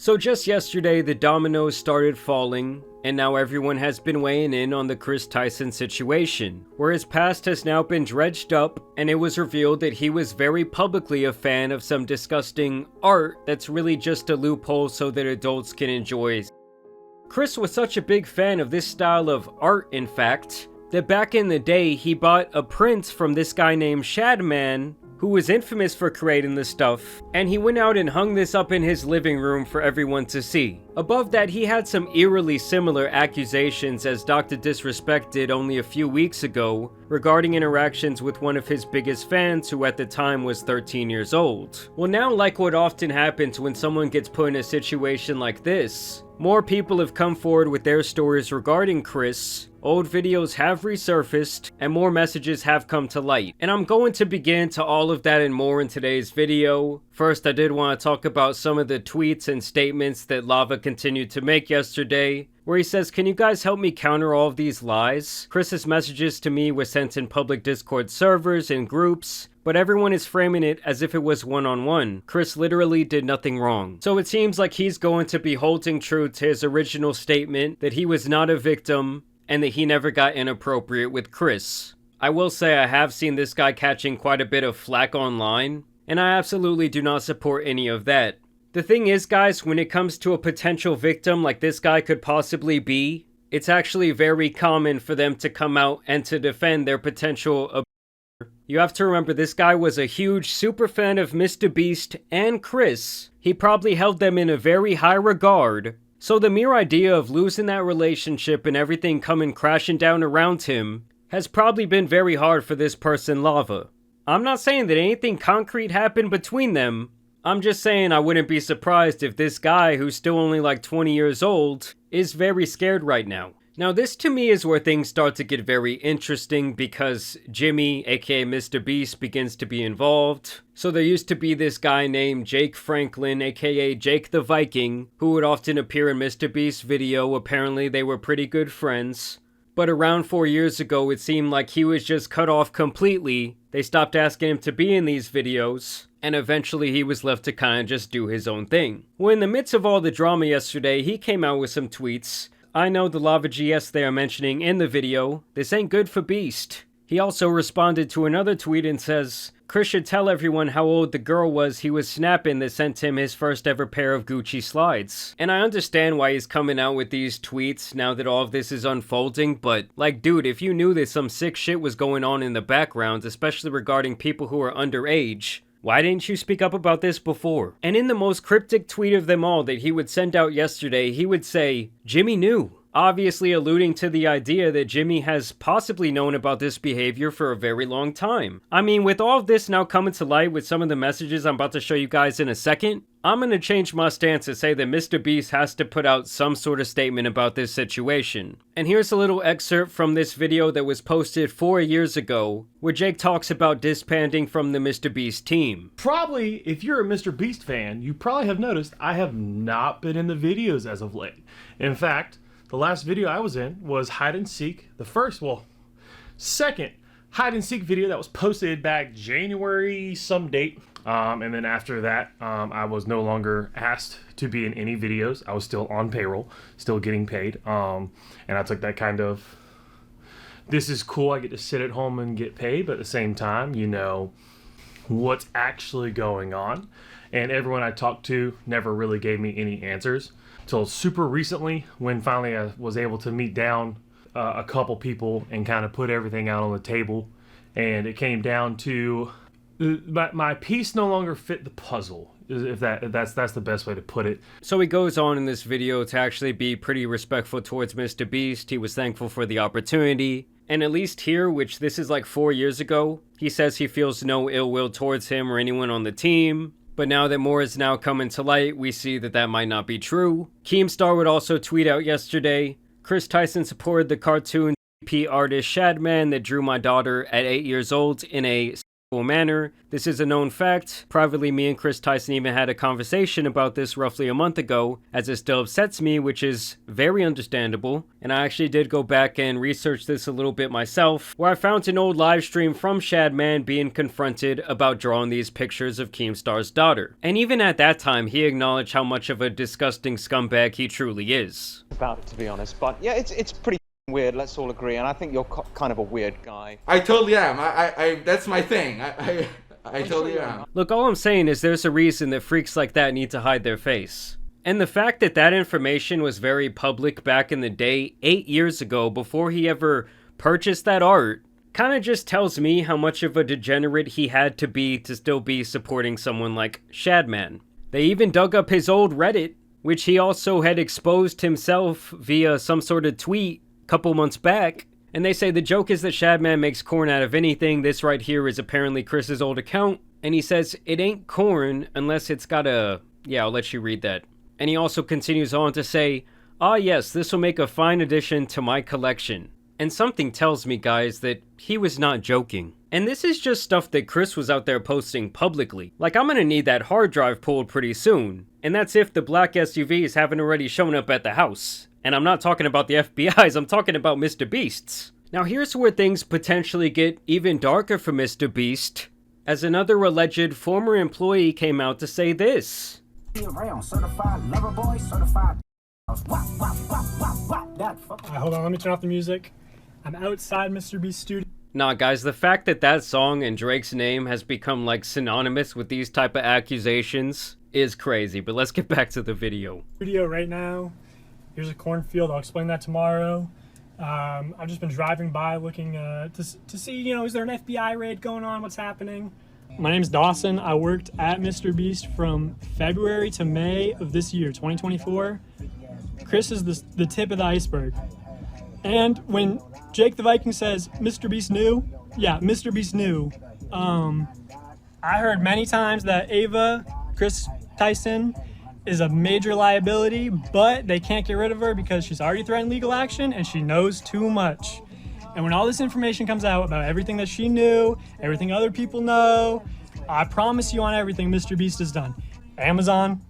So just yesterday, the dominoes started falling, and now everyone has been weighing in on the Kris Tyson situation, where his past has now been dredged up, and it was revealed that he was very publicly a fan of some disgusting art that's really just a loophole so that adults can enjoy. Kris was such a big fan of this style of art, in fact, that back in the day he bought a print from this guy named Shadman, who was infamous for creating this stuff, and he went out and hung this up in his living room for everyone to see. Above that, he had some eerily similar accusations as Dr. Disrespect did only a few weeks ago regarding interactions with one of his biggest fans who at the time was 13 years old. Well, now, like what often happens when someone gets put in a situation like this, more people have come forward with their stories regarding Kris, old videos have resurfaced, and more messages have come to light. And I'm going to begin to all of that and more in today's video. First, I did want to talk about some of the tweets and statements that Lava continued to make yesterday, where he says, "Can you guys help me counter all of these lies? Kris's messages to me were sent in public Discord servers and groups, but everyone is framing it as if it was one-on-one. Kris literally did nothing wrong." So it seems like he's going to be holding true to his original statement that he was not a victim and that he never got inappropriate with Kris. I will say I have seen this guy catching quite a bit of flack online, and I absolutely do not support any of that. The thing is, guys, when it comes to a potential victim like this guy could possibly be, it's actually very common for them to come out and to defend their potential abuser. You have to remember, this guy was a huge super fan of mrbeast and Kris. He probably held them in a very high regard. So the mere idea of losing that relationship and everything coming crashing down around him has probably been very hard for this person, Lava. I'm not saying that anything concrete happened between them. I'm just saying I wouldn't be surprised if this guy, who's still only like 20 years old, is very scared right now. Now this to me is where things start to get very interesting, because Jimmy, aka mrbeast, begins to be involved. So there used to be this guy named Jake Franklin, aka Jake the Viking, who would often appear in mrbeast's video. Apparently they were pretty good friends. But around 4 years ago, it seemed like he was just cut off completely. They stopped asking him to be in these videos, and eventually he was left to kind of just do his own thing. Well, in the midst of all the drama yesterday, he came out with some tweets. "I know the Lava GS they are mentioning in the video. This ain't good for Beast." He also responded to another tweet and says, "Kris should tell everyone how old the girl was he was snapping that sent him his first ever pair of Gucci slides." And I understand why he's coming out with these tweets now that all of this is unfolding, but like, dude, if you knew that some sick shit was going on in the background, especially regarding people who are underage, why didn't you speak up about this before? And in the most cryptic tweet of them all that he would send out yesterday, he would say, "Jimmy knew." Obviously alluding to the idea that Jimmy has possibly known about this behavior for a very long time. I mean, with all of this now coming to light with some of the messages I'm about to show you guys in a second, I'm gonna change my stance to say that mrbeast has to put out some sort of statement about this situation. And here's a little excerpt from this video that was posted 4 years ago, where Jake talks about disbanding from the mrbeast team. Probably, if you're a mrbeast fan, you probably have noticed I have not been in the videos as of late. In fact, the last video I was in was hide and seek, second hide and seek video that was posted back January some date. And then after that, I was no longer asked to be in any videos. I was still on payroll, still getting paid. And I took that kind of, this is cool, I get to sit at home and get paid, but at the same time, you know what's actually going on. And everyone I talked to never really gave me any answers. Till super recently, when finally I was able to meet down a couple people and kind of put everything out on the table, and it came down to my piece no longer fit the puzzle, if that's the best way to put it. So he goes on in this video to actually be pretty respectful towards mrbeast. He was thankful for the opportunity, and at least here, which this is like 4 years ago, he says he feels no ill will towards him or anyone on the team. But now that more is now coming to light, we see that that might not be true. Keemstar would also tweet out yesterday, "Kris Tyson supported the cartoon artist Shadman that drew my daughter at 8 years old in a manner. This is a known fact. Privately, me and Kris Tyson even had a conversation about this roughly a month ago, as it still upsets me, which is very understandable. And I actually did go back and research this a little bit myself, where I found an old live stream from Shadman being confronted about drawing these pictures of Keemstar's daughter. And even at that time, he acknowledged how much of a disgusting scumbag he truly is. About, to be honest, but yeah, it's pretty weird, let's all agree, and I think you're kind of a weird guy. I totally am. I that's my thing. I totally am. Look, all I'm saying is there's a reason that freaks like that need to hide their face. And the fact that that information was very public back in the day, 8 years ago, before he ever purchased that art, kind of just tells me how much of a degenerate he had to be to still be supporting someone like Shadman. They even dug up his old Reddit, which he also had exposed himself via some sort of tweet couple months back, and they say the joke is that Shadman makes corn out of anything. This right here is apparently Chris's old account, and he says it ain't corn unless it's got a... yeah, I'll let you read that. And he also continues on to say, ah yes, this will make a fine addition to my collection. And something tells me, guys, that he was not joking. And this is just stuff that Kris was out there posting publicly. Like, I'm gonna need that hard drive pulled pretty soon, and that's if the black SUVs haven't already shown up at the house. And I'm not talking about the FBI's, I'm talking about MrBeast's. Now here's where things potentially get even darker for MrBeast, as another alleged former employee came out to say this. Certified lover boy, certified. Hold on, let me turn off the music. I'm outside MrBeast's studio. Nah, guys, the fact that that song and Drake's name has become like synonymous with these type of accusations is crazy, but let's get back to the video. Video right now. Here's a cornfield. I'll explain that tomorrow. I've just been driving by looking to see, you know, is there an FBI raid going on? What's happening? My name's Dawson. I worked at MrBeast from February to May of this year, 2024. Kris is the tip of the iceberg. And when Jake the Viking says, MrBeast knew, yeah, MrBeast knew. I heard many times that Ava, Kris Tyson, is a major liability, but they can't get rid of her because she's already threatened legal action and she knows too much. And when all this information comes out about everything that she knew, everything other people know, I promise you on everything MrBeast has done. Amazon,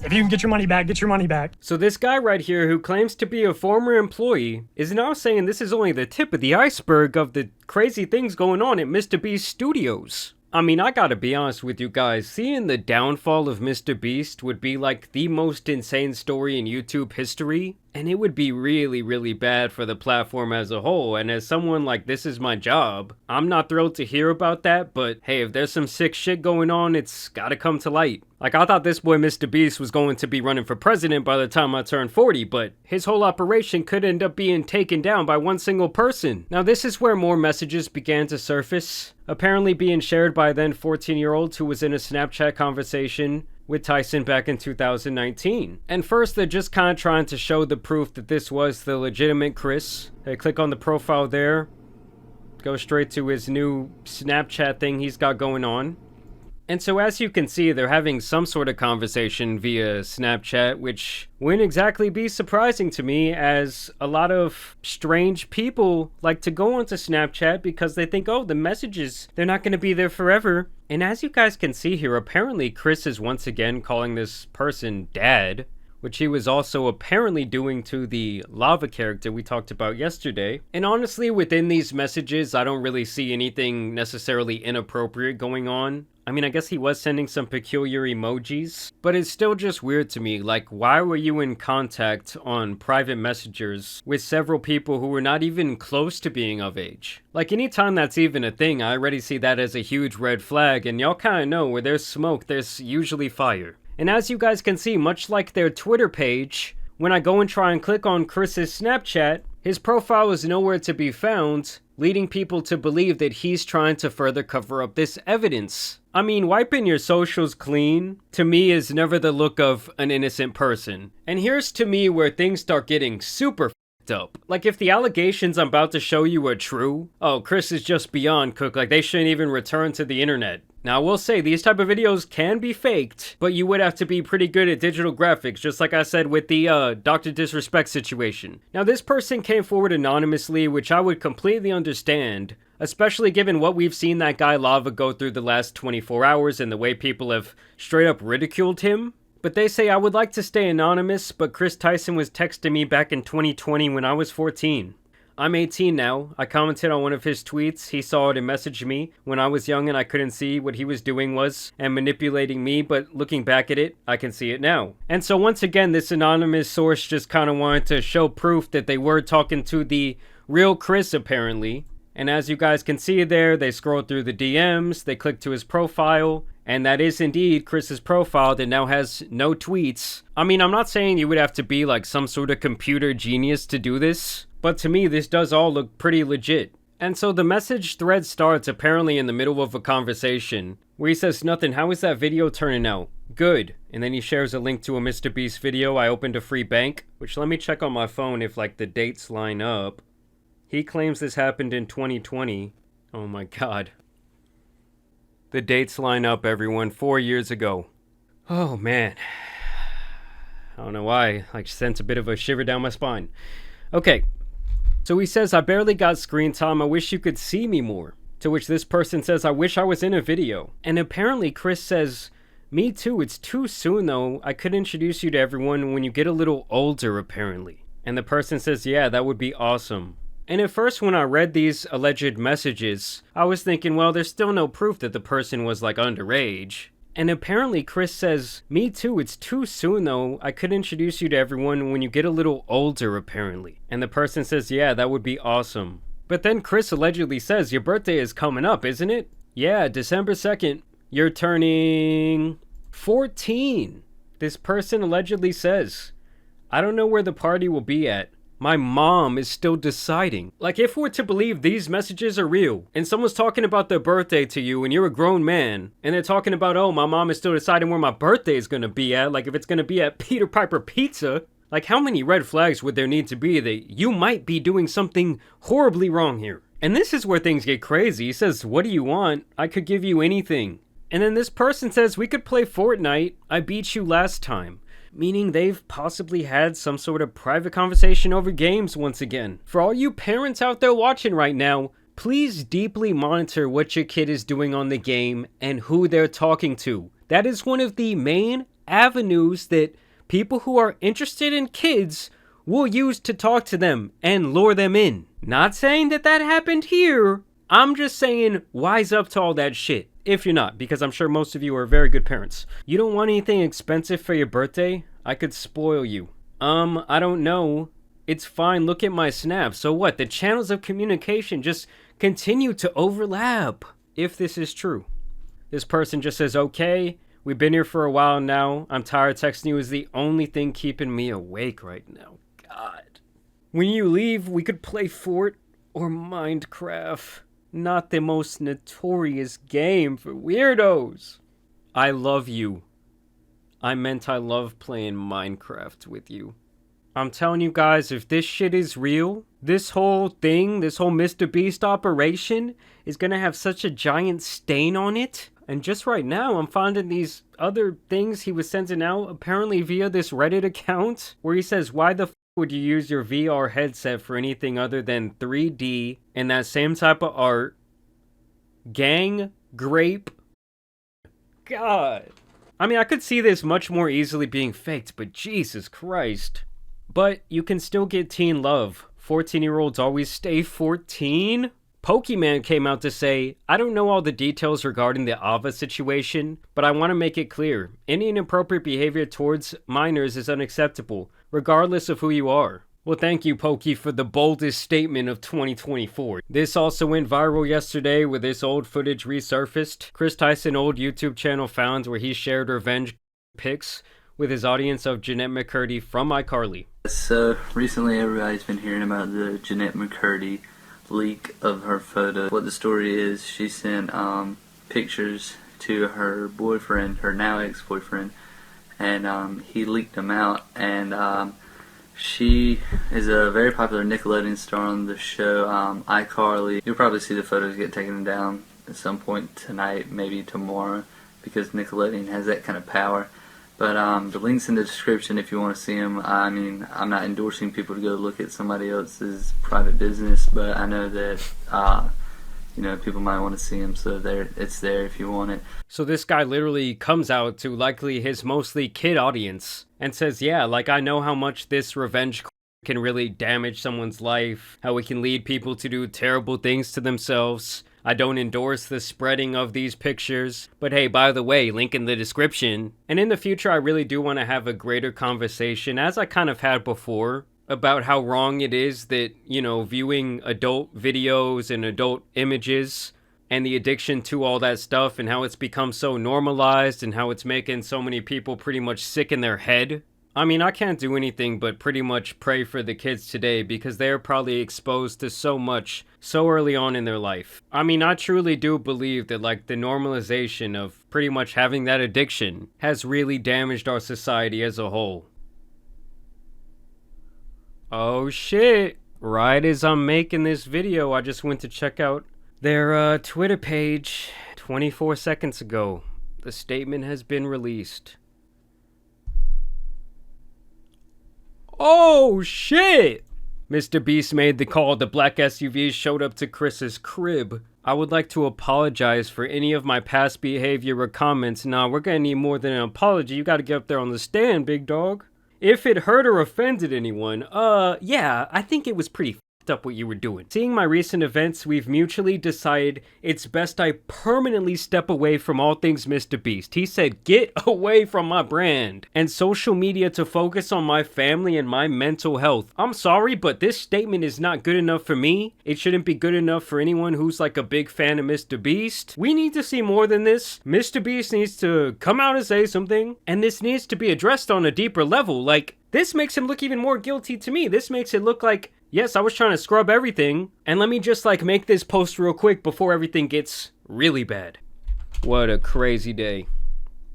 if you can get your money back, get your money back. So this guy right here who claims to be a former employee is now saying this is only the tip of the iceberg of the crazy things going on at MrBeast Studios. I mean, I gotta be honest with you guys, seeing the downfall of MrBeast would be like the most insane story in YouTube history, and it would be really, really bad for the platform as a whole. And as someone like, this is my job, I'm not thrilled to hear about that, but hey, if there's some sick shit going on, it's gotta come to light. Like, I thought this boy MrBeast was going to be running for president by the time I turned 40, but his whole operation could end up being taken down by one single person. Now, this is where more messages began to surface, apparently being shared by a then 14-year-old who was in a Snapchat conversation with Tyson back in 2019. And first, they're just kind of trying to show the proof that this was the legitimate Kris. They click on the profile there, go straight to his new Snapchat thing he's got going on. And so as you can see, they're having some sort of conversation via Snapchat, which wouldn't exactly be surprising to me, as a lot of strange people like to go onto Snapchat because they think, oh, the messages, they're not going to be there forever. And as you guys can see here, apparently Kris is once again calling this person dad, which he was also apparently doing to the lava character we talked about yesterday. And honestly, within these messages, I don't really see anything necessarily inappropriate going on. I mean, I guess he was sending some peculiar emojis, but it's still just weird to me. Like, why were you in contact on private messengers with several people who were not even close to being of age? Like, anytime that's even a thing, I already see that as a huge red flag, and y'all kind of know where there's smoke, there's usually fire. And as you guys can see, much like their Twitter page, when I go and try and click on Kris's Snapchat, his profile is nowhere to be found, leading people to believe that he's trying to further cover up this evidence. I mean, wiping your socials clean, to me, is never the look of an innocent person. And here's to me where things start getting super f***ed up. Like, if the allegations I'm about to show you are true, oh, Kris is just beyond cooked, like they shouldn't even return to the internet. Now, I will say, these type of videos can be faked, but you would have to be pretty good at digital graphics, just like I said with the Dr. Disrespect situation. Now, this person came forward anonymously, which I would completely understand, especially given what we've seen that guy Lava go through the last 24 hours and the way people have straight up ridiculed him. But they say I would like to stay anonymous, but Kris Tyson was texting me back in 2020 when I was 14. I'm 18 now. I commented on one of his tweets. He saw it and messaged me when I was young and I couldn't see what he was doing was and manipulating me, but looking back at it, I can see it now. And so once again, this anonymous source just kind of wanted to show proof that they were talking to the real Kris apparently. And as you guys can see there, they scrolled through the DMs, they clicked to his profile, and that is indeed Kris's profile that now has no tweets. I mean, I'm not saying you would have to be like some sort of computer genius to do this, but to me, this does all look pretty legit. And so the message thread starts apparently in the middle of a conversation where he says, "Nothing, how is that video turning out? Good." And then he shares a link to a MrBeast video. I opened a free bank, which let me check on my phone if like the dates line up. He claims this happened in 2020. Oh my god. The dates line up, everyone. 4 years ago. Oh man. I don't know why. I sent a bit of a shiver down my spine. Okay. So he says, "I barely got screen time. I wish you could see me more." To which this person says, "I wish I was in a video." And apparently Kris says, "Me too. It's too soon though. I could introduce you to everyone when you get a little older apparently." And the person says, "Yeah, that would be awesome." And at first when I read these alleged messages, I was thinking, well, there's still no proof that the person was like underage. And apparently Kris says, "Me too, it's too soon though. I could introduce you to everyone when you get a little older apparently." And the person says, "Yeah, that would be awesome." But then Kris allegedly says, "Your birthday is coming up, isn't it?" "Yeah, December 2nd. You're turning 14. This person allegedly says, "I don't know where the party will be at. My mom is still deciding." Like, if we're to believe these messages are real, and someone's talking about their birthday to you, and you're a grown man, and they're talking about, "Oh, my mom is still deciding where my birthday is gonna be at," like if it's gonna be at Peter Piper Pizza, like how many red flags would there need to be that you might be doing something horribly wrong here? And this is where things get crazy. He says, "What do you want? I could give you anything." And then this person says, "We could play Fortnite. I beat you last time." Meaning they've possibly had some sort of private conversation over games once again. For all you parents out there watching right now, please deeply monitor what your kid is doing on the game and who they're talking to. That is one of the main avenues that people who are interested in kids will use to talk to them and lure them in. Not saying that that happened here. I'm just saying wise up to all that shit. If you're not, because I'm sure most of you are very good parents. You don't want anything expensive for your birthday? I could spoil you. I don't know. It's fine, look at my snap. So what? The channels of communication just continue to overlap. If this is true. This person just says, "Okay, we've been here for a while now. I'm tired. Texting you is the only thing keeping me awake right now." God. When you leave, we could play Fort or Minecraft. Not the most notorious game for weirdos. I love you. I meant I love playing Minecraft with you. I'm telling you guys, if this shit is real, this whole thing, this whole MrBeast operation is gonna have such a giant stain on it. And just right now, I'm finding these other things he was sending out, apparently via this Reddit account, where he says, "Why the would you use your VR headset for anything other than 3D and that same type of art? Gang, grape." God. I mean, I could see this much more easily being faked, but Jesus Christ. But you can still get teen love. 14-year-olds always stay 14? Pokemon came out to say, "I don't know all the details regarding the Ava situation, but I want to make it clear. Any inappropriate behavior towards minors is unacceptable, regardless of who you are." Well, thank you, Pokey, for the boldest statement of 2024. This also went viral yesterday where this old footage resurfaced. Kris Tyson old YouTube channel found where he shared revenge pics with his audience of Jeanette McCurdy from iCarly. So, recently everybody's been hearing about the Jeanette McCurdy leak of her photo. What the story is, she sent pictures to her boyfriend, her now ex-boyfriend, and he leaked them out, and she is a very popular Nickelodeon star on the show iCarly. You'll probably see the photos get taken down at some point tonight, maybe tomorrow, because Nickelodeon has that kind of power. But the link's in the description if you want to see them. I mean, I'm not endorsing people to go look at somebody else's private business, but I know that you know, people might want to see them, so it's there if you want it. So this guy literally comes out to likely his mostly kid audience and says, yeah, like, I know how much this revenge can really damage someone's life, how it can lead people to do terrible things to themselves. I don't endorse the spreading of these pictures, but hey, by the way, link in the description. And in the future, I really do want to have a greater conversation, as I kind of had before, about how wrong it is that, you know, viewing adult videos and adult images and the addiction to all that stuff, and how it's become so normalized and how it's making so many people pretty much sick in their head. I mean, I can't do anything but pretty much pray for the kids today, because they're probably exposed to so much so early on in their life. I mean, I truly do believe that, like, the normalization of pretty much having that addiction has really damaged our society as a whole. Oh shit, right as I'm making this video, I just went to check out their Twitter page 24 seconds ago. The statement has been released. Oh shit! Mr. Beast made the call. The black SUV showed up to Kris's crib. I would like to apologize for any of my past behavior or comments. Nah, we're gonna need more than an apology. You gotta get up there on the stand, big dog. If it hurt or offended anyone, yeah, I think it was pretty f***ed up what you were doing. Seeing my recent events, we've mutually decided it's best I permanently step away from all things Mr. Beast. He said, get away from my brand and social media to focus on my family and my mental health. I'm sorry, but this statement is not good enough for me. It shouldn't be good enough for anyone who's like a big fan of Mr. Beast. We need to see more than this. Mr. Beast needs to come out and say something, and this needs to be addressed on a deeper level. Like, this makes him look even more guilty to me. This makes it look like, yes, I was trying to scrub everything, and let me just like make this post real quick before everything gets really bad. What a crazy day.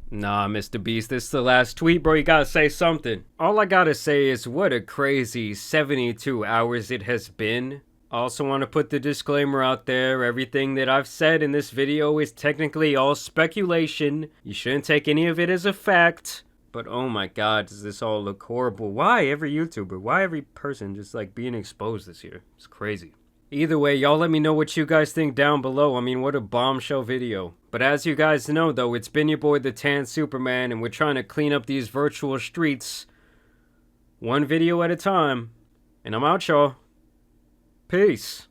Nah, Mr. Beast, this is the last tweet, bro. You gotta say something. All I gotta say is what a crazy 72 hours it has been. I also want to put the disclaimer out there. Everything that I've said in this video is technically all speculation. You shouldn't take any of it as a fact. But oh my god, does this all look horrible? Why every YouTuber? Why every person just like being exposed this year? It's crazy. Either way, y'all let me know what you guys think down below. I mean, what a bombshell video. But as you guys know though, it's been your boy the Tan Superman, and we're trying to clean up these virtual streets one video at a time. And I'm out, y'all. Peace.